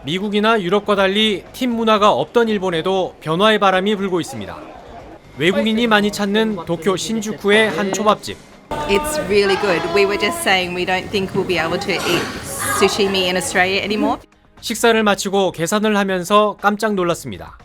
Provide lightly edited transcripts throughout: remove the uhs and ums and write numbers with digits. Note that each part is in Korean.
미국이나 유럽과 달리 팀 문화가 없던 일본에도 변화의 바람이 불고 있습니다. 외국인이 많이 찾는 도쿄 신주쿠의 한 초밥집. It's really good. We were just saying we don't think we'll be able to eat sushimi in Australia anymore. 식사를 마치고 계산을 하면서 깜짝 놀랐습니다.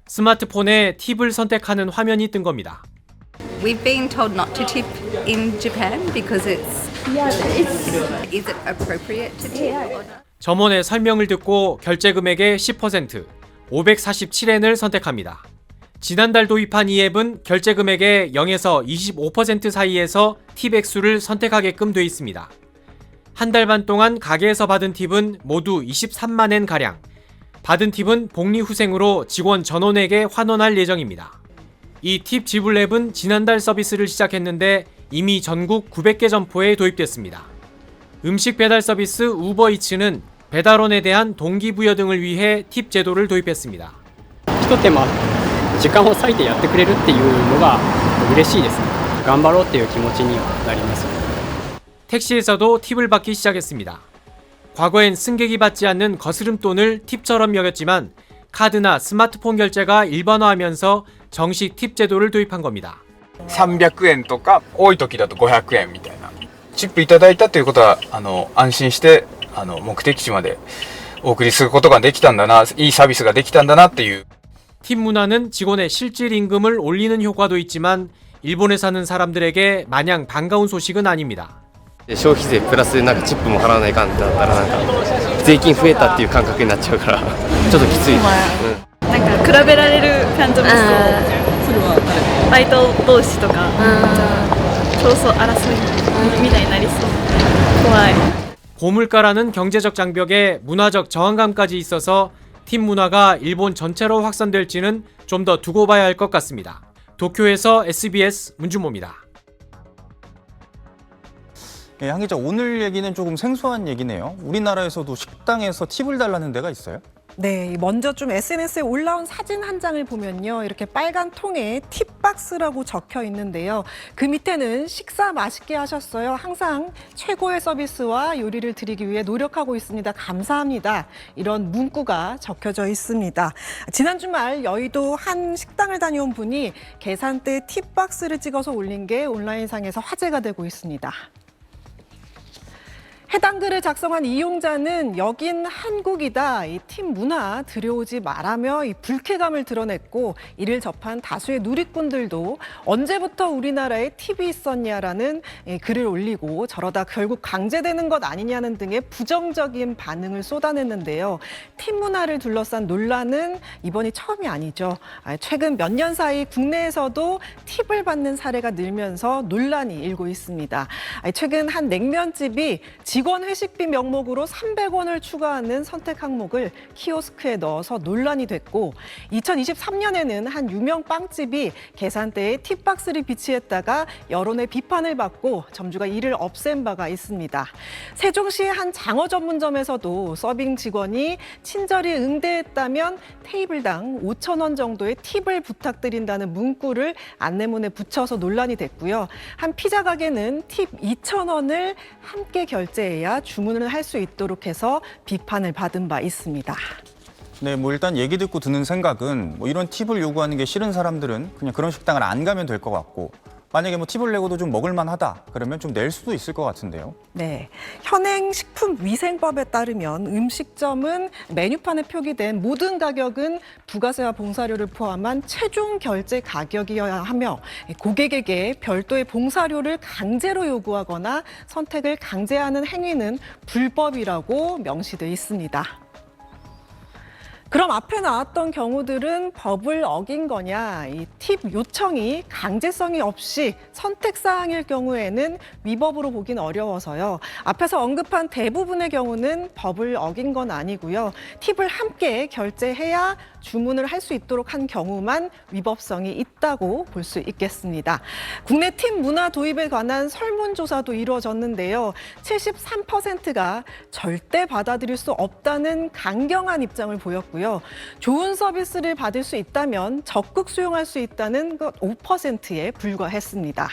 스마트폰에 팁을 선택하는 화면이 뜬 겁니다. We've been told not to tip in Japan because is it appropriate to tip or not? 점원의 설명을 듣고 결제 금액의 10%, 547엔을 선택합니다. 지난달 도입한 이 앱은 결제 금액의 0에서 25% 사이에서 팁 액수를 선택하게끔 돼 있습니다. 한 달 반 동안 가게에서 받은 팁은 모두 23만엔 가량. 받은 팁은 복리후생으로 직원 전원에게 환원할 예정입니다. 이 팁 지불 앱은 지난달 서비스를 시작했는데 이미 전국 900개 점포에 도입됐습니다. 음식 배달 서비스 우버이츠는 배달원에 대한 동기부여 등을 위해 팁 제도를 도입했습니다. ひと手間時間を割いてやってくれるっていうのが嬉しいですね。頑張ろうっていう気持ちにはなります。 택시에서도 팁을 받기 시작했습니다. 과거엔 승객이 받지 않는 거스름돈을 팁처럼 여겼지만 카드나 스마트폰 결제가 일반화하면서 정식 팁 제도를 도입한 겁니다. 300円とか多い時だと500円みたいなチップいただいたということは安心して目的地までお送りすることができたんだな、いいサービスができたんだなっていう。 팁 문화는 직원의 실질 임금을 올리는 효과도 있지만 일본에 사는 사람들에게 마냥 반가운 소식은 아닙니다. 消費税プラスなんかチップも払わないかんってなったらなんか税金増えたっていう感覚になっちゃうからちょっときつい。なんか比べられる感じもそうバイト同士とか競争争いみたいになりそう怖い。 고물가라는 경제적 장벽에 문화적 저항감까지 있어서 팁 문화가 일본 전체로 확산될지는 좀 더 두고 봐야 할 것 같습니다. 도쿄에서 SBS 문준모입니다. 예, 양 기자, 오늘 얘기는 조금 생소한 얘기네요. 우리나라에서도 식당에서 팁을 달라는 데가 있어요? 네, 먼저 좀 SNS에 올라온 사진 한 장을 보면요. 이렇게 빨간 통에 팁박스라고 적혀 있는데요. 그 밑에는 식사 맛있게 하셨어요. 항상 최고의 서비스와 요리를 드리기 위해 노력하고 있습니다. 감사합니다. 이런 문구가 적혀져 있습니다. 지난 주말 여의도 한 식당을 다녀온 분이 계산대 팁박스를 찍어서 올린 게 온라인상에서 화제가 되고 있습니다. 해당 글을 작성한 이용자는 여긴 한국이다, 이 팁 문화 들여오지 말라며 이 불쾌감을 드러냈고, 이를 접한 다수의 누리꾼들도 언제부터 우리나라에 팁이 있었냐라는 글을 올리고 저러다 결국 강제되는 것 아니냐는 등의 부정적인 반응을 쏟아냈는데요. 팁 문화를 둘러싼 논란은 이번이 처음이 아니죠. 최근 몇 년 사이 국내에서도 팁을 받는 사례가 늘면서 논란이 일고 있습니다. 최근 한 냉면집이 직원 회식비 명목으로 300원을 추가하는 선택 항목을 키오스크에 넣어서 논란이 됐고, 2023년에는 한 유명 빵집이 계산대에 팁박스를 비치했다가 여론의 비판을 받고 점주가 이를 없앤 바가 있습니다. 세종시의 한 장어 전문점에서도 서빙 직원이 친절히 응대했다면 테이블당 5,000원 정도의 팁을 부탁드린다는 문구를 안내문에 붙여서 논란이 됐고요. 한 피자 가게는 팁 2,000원을 함께 결제해야 주문을 할 수 있도록 해서 비판을 받은 바 있습니다. 네, 뭐 일단 얘기 듣고 드는 생각은 뭐 이런 팁을 요구하는 게 싫은 사람들은 그냥 그런 식당을 안 가면 될 것 같고, 만약에 뭐 팁을 내고도 좀 먹을만하다 그러면 좀 낼 수도 있을 것 같은데요. 네, 현행 식품위생법에 따르면 음식점은 메뉴판에 표기된 모든 가격은 부가세와 봉사료를 포함한 최종 결제 가격이어야 하며, 고객에게 별도의 봉사료를 강제로 요구하거나 선택을 강제하는 행위는 불법이라고 명시돼 있습니다. 그럼 앞에 나왔던 경우들은 법을 어긴 거냐? 이 팁 요청이 강제성이 없이 선택사항일 경우에는 위법으로 보긴 어려워서요. 앞에서 언급한 대부분의 경우는 법을 어긴 건 아니고요. 팁을 함께 결제해야 주문을 할 수 있도록 한 경우만 위법성이 있다고 볼 수 있겠습니다. 국내 팁 문화 도입에 관한 설문조사도 이루어졌는데요. 73%가 절대 받아들일 수 없다는 강경한 입장을 보였고요. 좋은 서비스를 받을 수 있다면 적극 수용할 수 있다는 것 5%에 불과했습니다.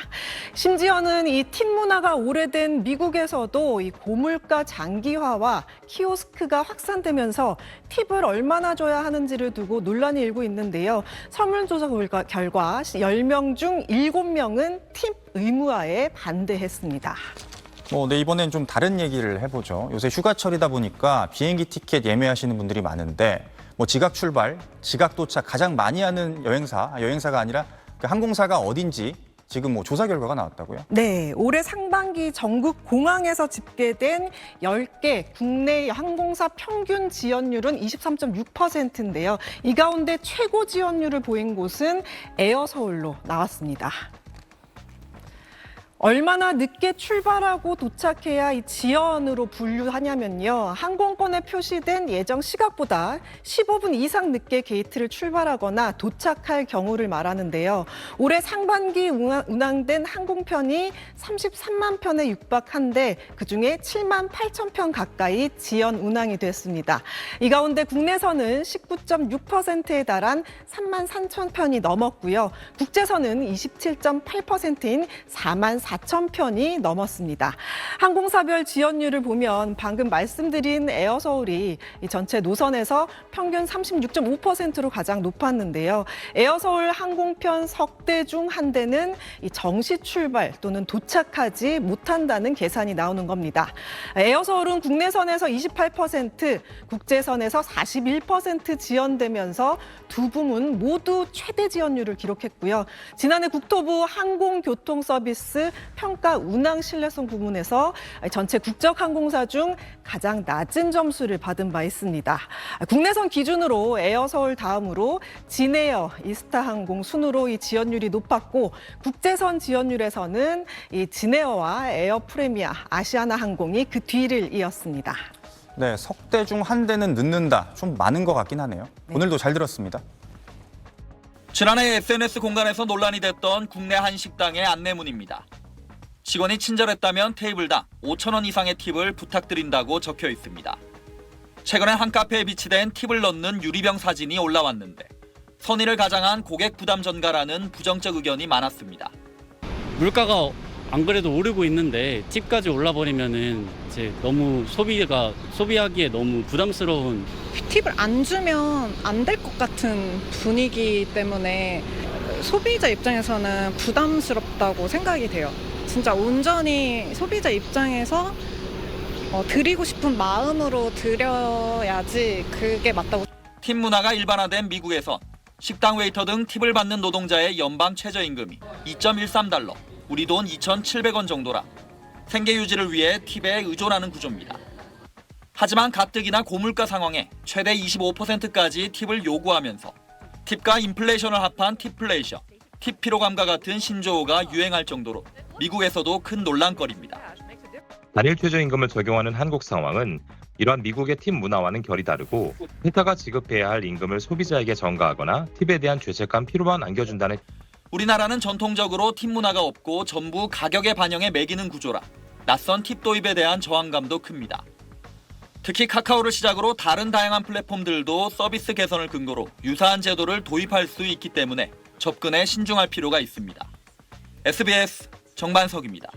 심지어는 이 팁 문화가 오래된 미국에서도 이 고물가 장기화와 키오스크가 확산되면서 팁을 얼마나 줘야 하는지를 두고 논란이 일고 있는데요. 설문조사 결과 10명 중 7명은 팁 의무화에 반대했습니다. 네, 이번엔 좀 다른 얘기를 해보죠. 요새 휴가철이다 보니까 비행기 티켓 예매하시는 분들이 많은데, 뭐 지각 출발, 지각 도착 가장 많이 하는 여행사가 아니라 그 항공사가 어딘지 지금 뭐 조사 결과가 나왔다고요? 네, 올해 상반기 전국 공항에서 집계된 10개 국내 항공사 평균 지연율은 23.6%인데요. 이 가운데 최고 지연율을 보인 곳은 에어서울로 나왔습니다. 얼마나 늦게 출발하고 도착해야 이 지연으로 분류하냐면요. 항공권에 표시된 예정 시각보다 15분 이상 늦게 게이트를 출발하거나 도착할 경우를 말하는데요. 올해 상반기 운항된 항공편이 33만 편에 육박한데 그중에 7만 8천 편 가까이 지연 운항이 됐습니다. 이 가운데 국내선은 19.6%에 달한 3만 3천 편이 넘었고요. 국제선은 27.8%인 4만 4천 편이 넘었습니다. 항공사별 지연율을 보면 방금 말씀드린 에어서울이 전체 노선에서 평균 36.5%로 가장 높았는데요. 에어서울 항공편 석 대 중 한 대는 정시 출발 또는 도착하지 못한다는 계산이 나오는 겁니다. 에어서울은 국내선에서 28%, 국제선에서 41% 지연되면서 두 부문 모두 최대 지연율을 기록했고요. 지난해 국토부 항공교통서비스 평가 운항 신뢰성 부문에서 전체 국적 항공사 중 가장 낮은 점수를 받은 바 있습니다. 국내선 기준으로 에어서울 다음으로 진에어, 이스타항공 순으로 이 지연율이 높았고, 국제선 지연율에서는 이 진에어와 에어프레미아, 아시아나항공이 그 뒤를 이었습니다. 네, 석 대 중 한 대는 늦는다. 좀 많은 것 같긴 하네요. 네. 오늘도 잘 들었습니다. 지난해 SNS 공간에서 논란이 됐던 국내 한 식당의 안내문입니다. 직원이 친절했다면 테이블당 5,000원 이상의 팁을 부탁드린다고 적혀 있습니다. 최근에 한 카페에 비치된 팁을 넣는 유리병 사진이 올라왔는데 선의를 가장한 고객 부담 전가라는 부정적 의견이 많았습니다. 물가가 안 그래도 오르고 있는데 팁까지 올라버리면은 이제 너무 소비하기에 너무 부담스러운. 팁을 안 주면 안 될 것 같은 분위기 때문에 소비자 입장에서는 부담스럽다고 생각이 돼요. 진짜 온전히 소비자 입장에서 드리고 싶은 마음으로 드려야지 그게 맞다고. 팁 문화가 일반화된 미국에선 식당 웨이터 등 팁을 받는 노동자의 연방 최저임금이 2.13달러, 우리 돈 2,700원 정도라 생계 유지를 위해 팁에 의존하는 구조입니다. 하지만 가뜩이나 고물가 상황에 최대 25%까지 팁을 요구하면서 팁과 인플레이션을 합한 팁플레이션, 팁 피로감과 같은 신조어가 유행할 정도로 미국에서도 큰 논란거리입니다. 단일 최저임금을 적용하는 한국 상황은 이러한 미국의 팁 문화와는 결이 다르고 회사가 지급해야 할 임금을 소비자에게 전가하거나 팁에 대한 죄책감 피로만 안겨준다는. 우리나라는 전통적으로 팁 문화가 없고 전부 가격의 반영에 매기는 구조라 낯선 팁 도입에 대한 저항감도 큽니다. 특히 카카오를 시작으로 다른 다양한 플랫폼들도 서비스 개선을 근거로 유사한 제도를 도입할 수 있기 때문에 접근에 신중할 필요가 있습니다. SBS 정반석입니다.